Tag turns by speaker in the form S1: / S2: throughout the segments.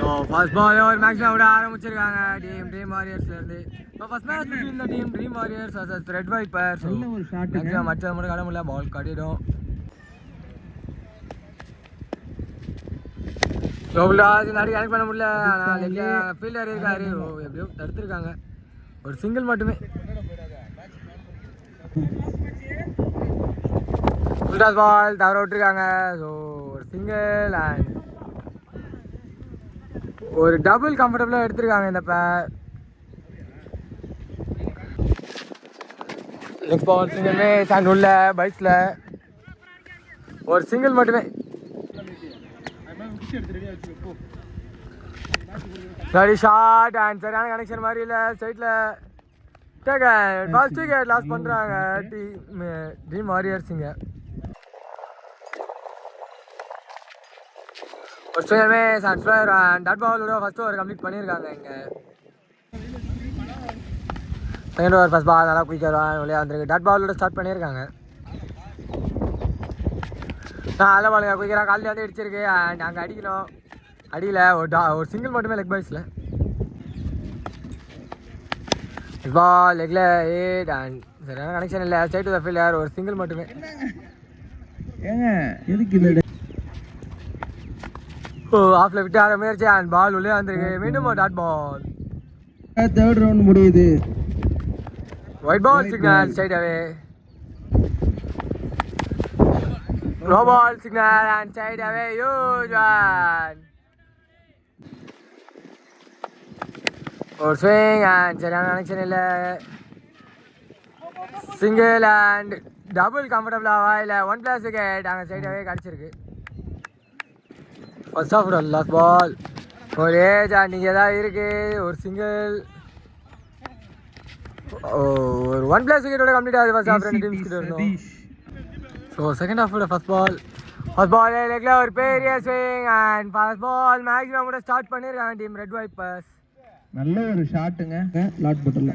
S1: So first ball ஒரு மேட்ச்ல விட ஆரம்பிச்சிருக்காங்க ட்ரீம் வாரியர்ஸ்ல இருந்து. So first match between the team dream warriors vs red vipers. நல்ல ஒரு ஷாட். மேக்ஸிமம் மற்ற மட்டும் கட முடியல, பால் கடிடும். ஸோ உள்டாஸ் நடி கனெக்ட் பண்ண முடியல. ஆனால் லெக்ல ஃபீல்டர் இருக்காரு. எப்படியோ தடுத்துருக்காங்க. ஒரு சிங்கிள் மட்டுமே. உல்டாஸ் பால் தவற விட்டுருக்காங்க. ஸோ ஒரு சிங்கிள் அண்ட் ஒரு டபுள் கம்ஃபர்டபுளாக எடுத்திருக்காங்க இந்த பேர். நெக்ஸ்ட் பால் சிங்கிள்மே சாண்ட் உள்ள பைக்ஸில் ஒரு சிங்கிள் மட்டுமே. சரி ஷார்ட் அண்ட் சரியான கனெக்ஷன் மாதிரி இல்லை. ஸ்ட்ரைட்டில் ஃபர்ஸ்ட் விக்கெட் லாஸ் பண்ணுறாங்க ட்ரீம் வாரியர்ஸுங்க. ஒரு ஸ்டேயர்மே சன்ஃப்ளவர் டாட் பாலோட ஃபர்ஸ்ட் ஓவர் கம்ப்ளீட் பண்ணியிருக்காங்க. இங்கே செகண்ட் ஓவர் ஃபர்ஸ்ட் பால் நல்லா குயிக்காக வெளியே வந்துருக்கு. டாட் பாலோட ஸ்டார்ட் பண்ணியிருக்காங்க. நல்ல பாலுங்க குயிக்கராக காலையில் வந்து அடிச்சிருக்கு. அண்ட் அங்கே அடிக்கணும், அடியில் ஒரு சிங்கிள் மட்டுமே லெக் பைஸில். பால் லெக்கில் 8 அண்ட் சரியான கனெக்ஷன் இல்லை. ஸ்ட்ரைட் டு த ஃபீல்டர் ஒரு சிங்கிள் மட்டுமே.
S2: ஏங்க எதுக்கு இந்த
S1: ஆஃப்ல விட்டு ஆற முயற்சி அண்ட் பால் உள்ளே வந்திருக்கு. மீண்டும் ஒரு டாட் பால்.
S2: தேர்ட் ரவுண்ட் முடியுது.
S1: Wide ball signal straight away. No ball signal and straight away huge one. ஒரு ஸ்விங் அண்ட் சரியான கனெக்ஷன் இல்லை. சிங்கிள் அண்ட் டபுள் கம்ஃபர்டபுளாவா இல்லை 1+ விக்கெட் அங்கே ஸ்ட்ரைட் அவே கிடச்சிருக்கு. ஃபர்ஸ்ட் ஆஃப் லாஸ்ட் பால் ஒரு ஏஜ் அண்ட் இங்கே தான் இருக்குது. ஒரு சிங்கிள் ஒரு 1+ விக்கெட்டோட கம்ப்ளீட் ஆகுது ஃபர்ஸ்ட் ஆஃப். ரெண்டு டீம்ஸ் கிட்ட இருந்தோம். ஸோ செகண்ட் ஆஃபோட ஃபர்ஸ்ட் பால் லெக்கில் ஒரு பெரிய swing and first ball maximum கூட ஸ்டார்ட் பண்ணியிருக்காங்க டீம் ரெட் வைப்பர்ஸ்.
S2: நல்ல ஒரு ஷாட்டுங்க. லாட் போட்டல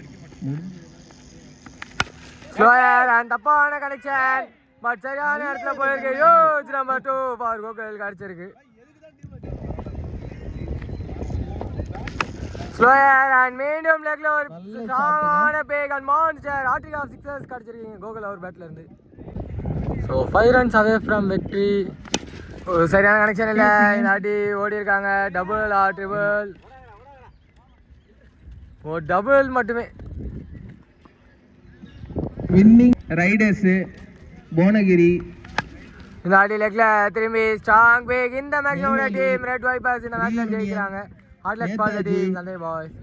S1: ஸ்லோயர் அண்ட் தப்பான கனெக்ஷன் பட் சரியான இடத்துல போயிருக்கு. யோஜ் நம்பர் 2 ஃபார் கோகுல் கிடச்சிருக்கு. ஸ்லோயர் அண்ட் மீண்டும் லெக்ல ஒரு ஸ்ட்ராங்கான back and monster hat trick of sixers கிடச்சிருக்கீங்க கோகுல் அவர் பேட்ல இருந்து. ஸோ 5 ரன்ஸ் அவே ஃப்ரம் வெற்றி. ஒரு சரியான கனெக்ஷன் இல்லை. இந்த ஆட்டி ஓடி இருக்காங்க. Double or triple? ஒரு டபுள் மட்டுமே.
S2: Winning riders Bhuvanagiri.
S1: இந்த ஆட்டி லெக்ல திரும்பி ஸ்ட்ராங் பேக். இந்த மேட்ச் டீம் ரெட் வைப்பர்ஸ் இந்த மேட்ச்ல ஜெயிக்கிறாங்க. Hard luck for the team Sunday boys.